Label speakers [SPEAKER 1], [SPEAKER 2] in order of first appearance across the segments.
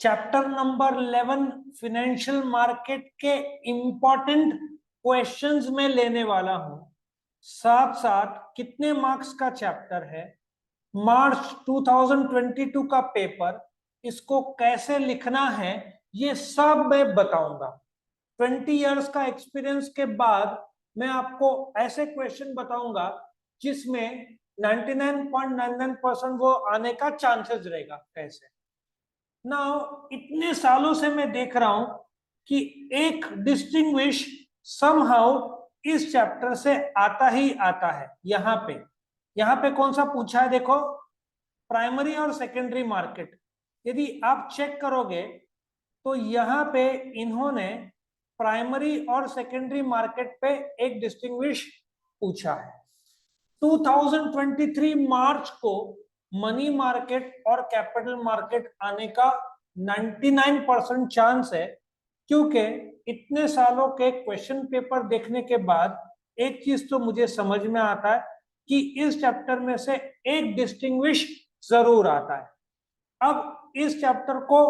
[SPEAKER 1] Chapter number 11 financial market के important questions में लेने वाला हूं। साथ साथ कितने मार्क्स का चैप्टर है, मार्च 2022 का पेपर, इसको कैसे लिखना है, ये सब मैं बताऊंगा। 20 इयर्स का एक्सपीरियंस के बाद मैं आपको ऐसे क्वेश्चन बताऊंगा जिसमें 99.99% वो आने का चांसेस रहेगा। कैसे नाउ इतने सालों से मैं देख रहा हूं कि एक डिस्टिंग्विश समहाउ इस चैप्टर से आता ही आता है। यहाँ पे कौन सा पूछा है, देखो, प्राइमरी और सेकेंडरी मार्केट। यदि आप चेक करोगे तो यहाँ पे इन्होंने प्राइमरी और सेकेंडरी मार्केट पे एक डिस्टिंग्विश पूछा है। 2023 मार्च को मनी मार्केट और कैपिटल मार्केट आने का 99% चांस है, क्योंकि इतने सालों के क्वेश्चन पेपर देखने के बाद एक चीज तो मुझे समझ में आता है कि इस चैप्टर में से एक डिस्टिंग्विश जरूर आता है। अब इस चैप्टर को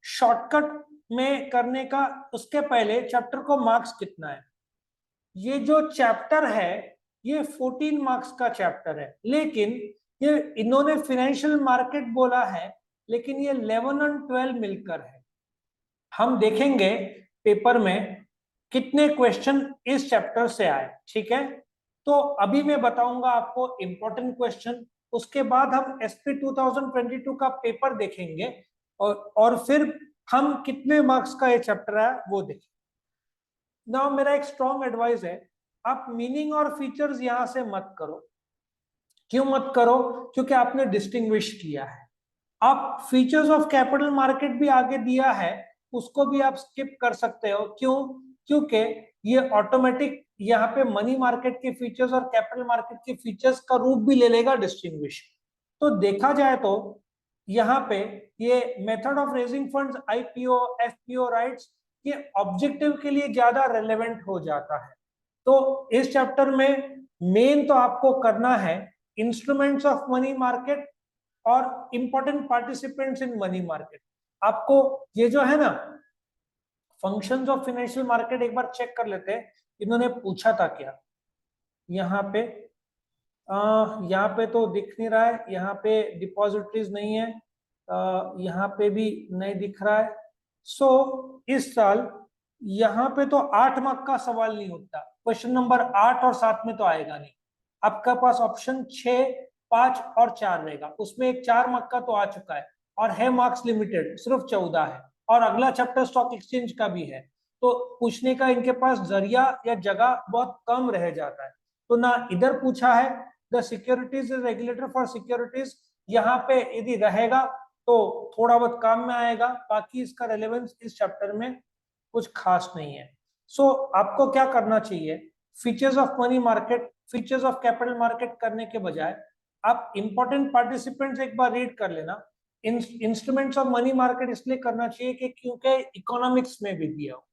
[SPEAKER 1] शॉर्टकट में करने का, उसके पहले चैप्टर को मार्क्स कितना है। ये जो चैप्टर है ये 14 मार्क्स का चैप्टर है, लेकिन ये इन्होंने फाइनेंशियल मार्केट बोला है, लेकिन ये 11 और 12 मिलकर है। हम देखेंगे पेपर में कितने क्वेश्चन इस चैप्टर से आए, ठीक है। तो अभी मैं बताऊंगा आपको इंपॉर्टेंट क्वेश्चन, उसके बाद हम एसपी 2022 का पेपर देखेंगे और फिर हम कितने मार्क्स का ये चैप्टर है वो देखेंगे। नाउ मेरा एक स्ट्रॉन्ग एडवाइस है, आप मीनिंग और फीचर्स यहां से मत करो। क्यों मत करो? क्योंकि आपने डिस्टिंग्विश किया है। आप फीचर्स ऑफ कैपिटल मार्केट भी आगे दिया है, उसको भी आप स्किप कर सकते हो। क्यों? क्योंकि ये ऑटोमेटिक यहाँ पे मनी मार्केट के फीचर्स और कैपिटल मार्केट के फीचर्स का रूप भी ले लेगा डिस्टिंग्विश। तो देखा जाए तो यहाँ पे ये method of raising funds, IPO, FPO rights, ये ऑब्जेक्टिव के लिए ज्यादा रेलेवेंट हो जाता है। तो इस चैप्टर में मेन तो आपको करना है इंस्ट्रूमेंट्स ऑफ मनी मार्केट और important participants in money market. आपको ये जो है ना फंक्शंस ऑफ फाइनेंशियल मार्केट एक बार चेक कर लेते हैं, इन्होंने पूछा था क्या। यहाँ पे यहाँ पे तो दिख नहीं रहा है, यहाँ पे डिपॉजिटरीज नहीं है, यहाँ पे भी नहीं दिख रहा है। सो इस साल यहाँ पे तो 8 मार्क का सवाल नहीं होता, क्वेश्चन नंबर 8 और 7 में तो आएगा नहीं। आपका पास ऑप्शन 6, 5 और 4 रहेगा, उसमें एक 4 मार्क का तो आ चुका है और है मार्क्स लिमिटेड, सिर्फ 14 है, और अगला चैप्टर स्टॉक एक्सचेंज का भी है। तो पूछने का इनके पास जरिया या जगह बहुत कम रह जाता है। तो ना इधर पूछा है the securities regulator for securities, यहाँ पे यदि रहेगा तो थोड़ा बहुत काम में आएगा, बाकी इसका रेलेवेंस इस चैप्टर में कुछ खास नहीं है। सो आपको क्या करना चाहिए, features of money market, features of capital market करने के बजाय आप इंपॉर्टेंट पार्टिसिपेंट्स एक बार रीड कर लेना। इंस्ट्रूमेंट्स ऑफ मनी मार्केट इसलिए करना चाहिए कि क्योंकि इकोनॉमिक्स में भी दिया हो,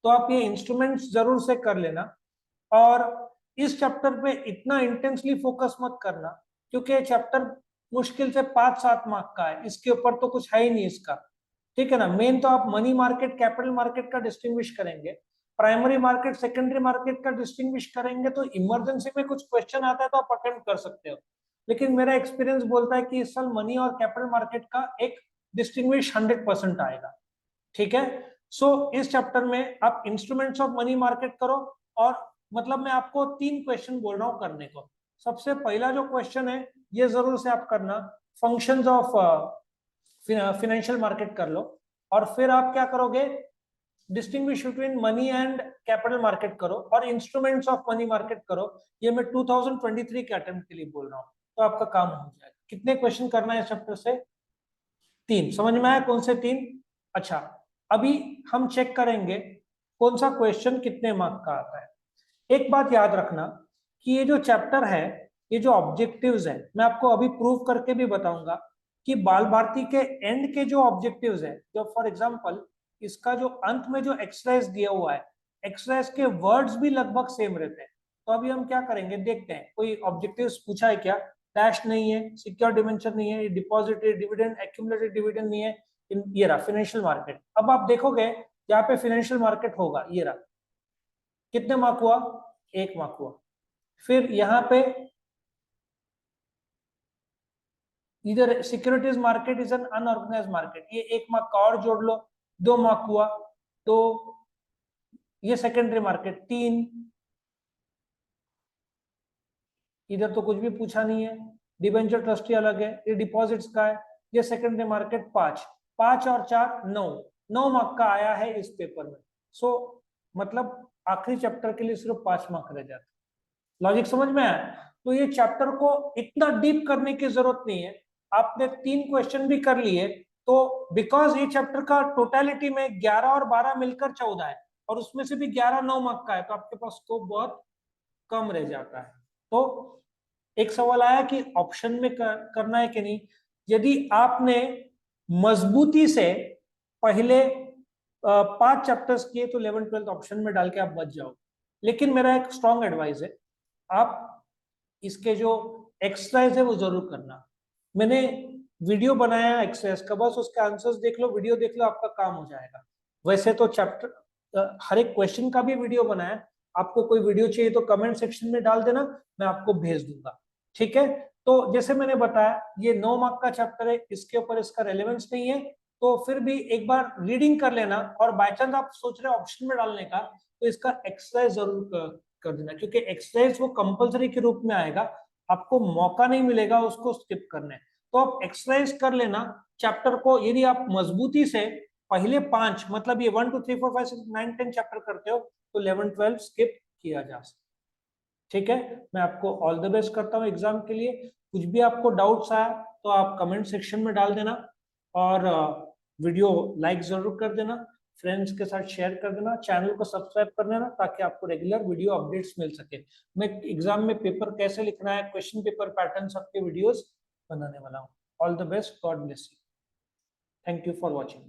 [SPEAKER 1] तो आप ये इंस्ट्रूमेंट्स जरूर से कर लेना। और इस चैप्टर पे इतना इंटेंसली फोकस मत करना, क्योंकि चैप्टर मुश्किल से 5-7 मार्क का है, इसके ऊपर तो कुछ है ही नहीं इसका, ठीक है ना। मेन तो आप मनी मार्केट कैपिटल मार्केट का डिस्टिंग्विश करेंगे, प्राइमरी मार्केट सेकेंडरी मार्केट का डिस्टिंग्विश करेंगे, तो इमरजेंसी में कुछ क्वेश्चन आता है तो आप अटेम्प्ट कर सकते हो। लेकिन मेरा एक्सपीरियंस बोलता है कि इस साल मनी और कैपिटल मार्केट का एक डिस्टिंग्विश 100% आएगा, ठीक है। सो इस चैप्टर में आप इंस्ट्रूमेंट्स ऑफ मनी मार्केट करो, और मतलब मैं आपको 3 क्वेश्चन बोल रहा हूं करने को। सबसे पहला जो क्वेश्चन है ये जरूर से आप करना, फंक्शंस ऑफ फाइनेंशियल मार्केट कर लो, और फिर आप क्या करोगे, distinguish between money and capital market करो, और इंस्ट्रूमेंट्स ऑफ मनी मार्केट करो। ये मैं 2023 के अटेम्प्ट के लिए बोल रहा हूँ, तो आपका काम हो जाएगा। कितने क्वेश्चन करना है इस चैप्टर से? 3। समझ में आया कौन से 3? अच्छा, अभी हम चेक करेंगे कौन सा क्वेश्चन कितने मार्क का आता है। एक बात याद रखना कि ये जो चैप्टर है, ये जो ऑब्जेक्टिव्स है, मैं आपको अभी प्रूव करके भी बताऊंगा कि बाल भारती के एंड के जो ऑब्जेक्टिव्स है, जो फॉर एग्जांपल इसका जो अंत में जो एक्सरसाइज दिया हुआ है, एक्सरसाइज के वर्ड्स भी लगभग सेम रहते हैं। तो अभी हम क्या करेंगे, देखते हैं कोई ऑब्जेक्टिव्स पूछा है क्या। डैश नहीं है, सिक्योर डिवेंचर नहीं है, डिपॉजिटरी डिविडेंड, एक्यूमुलेटेड डिविडेंड नहीं है, ये रहा फाइनेंशियल मार्केट। अब आप देखोगे यहाँ पे फाइनेंशियल मार्केट होगा, ये रहा, कितने मार्क हुआ, 1 मार्क हुआ। फिर यहाँ पे इधर securities market is an unorganised market, ये 1 मार्क का और जोड़ लो, 2 मार्क हुआ। तो ये सेकेंडरी मार्केट 3, इधर तो कुछ भी पूछा नहीं है। डिबेंचर ट्रस्टी अलग है, ये डिपॉजिट्स का है। ये सेकेंडरी मार्केट 5, 5 और 4 9 मार्क का आया है इस पेपर में। सो मतलब आखिरी चैप्टर के लिए सिर्फ 5 मार्क रह जाते। लॉजिक समझ में आया? तो ये चैप्टर को इतना डीप करने की जरूरत नहीं है, आपने 3 क्वेश्चन भी कर लिए तो, बिकॉज ये चैप्टर का टोटलिटी में 11 और 12 मिलकर 14 है, और उसमें से भी 11 9 मार्क का है, तो आपके पास स्कोप बहुत कम रह जाता है। तो एक सवाल आया कि ऑप्शन में करना है कि नहीं। यदि आपने मजबूती से पहले 5 चैप्टर्स किए तो 11th 12th ऑप्शन में डाल के आप बच जाओ। लेकिन मेरा एक स्ट्रॉन्ग एडवाइस है, आप इसके जो एक्सरसाइज है वो जरूर करना। मैंने वीडियो बनाया एक्सरसाइज का, बस उसके आंसर्स देख लो, वीडियो देख लो, आपका काम हो जाएगा। वैसे तो चैप्टर हर एक क्वेश्चन का भी वीडियो बनाया, आपको कोई वीडियो चाहिए तो कमेंट सेक्शन में डाल देना, मैं आपको भेज दूंगा, ठीक है। तो जैसे मैंने बताया ये 9 मार्क का चैप्टर है, इसके ऊपर इसका रेलेवेंस नहीं है, तो फिर भी एक बार रीडिंग कर लेना, और बाय चांस आप सोच रहे हो ऑप्शन में डालने का, तो इसका एक्सरसाइज जरूर कर देना, क्योंकि एक्सरसाइज वो कंपलसरी के रूप में आएगा, आपको मौका नहीं मिलेगा उसको स्किप करने। तो आप एक्सरसाइज कर लेना चैप्टर को। यदि आप मजबूती से पहले 5 मतलब ये 1 2 3 4 5 6 9 10 चैप्टर करते हो तो 11 12 स्किप किया जा सकता, ठीक है। मैं आपको ऑल द बेस्ट करता हूँ एग्जाम के लिए। कुछ भी आपको डाउट्स आया तो आप कमेंट सेक्शन में डाल देना, और वीडियो लाइक जरूर कर देना, फ्रेंड्स के साथ शेयर कर देना, चैनल को सब्सक्राइब कर देना, ताकि आपको रेगुलर वीडियो अपडेट्स मिल सके। मैं एग्जाम में पेपर कैसे लिखना है, क्वेश्चन पेपर पैटर्न, सबके वीडियोस बनाने वाला हूँ। All the best, God bless you, thank you for watching.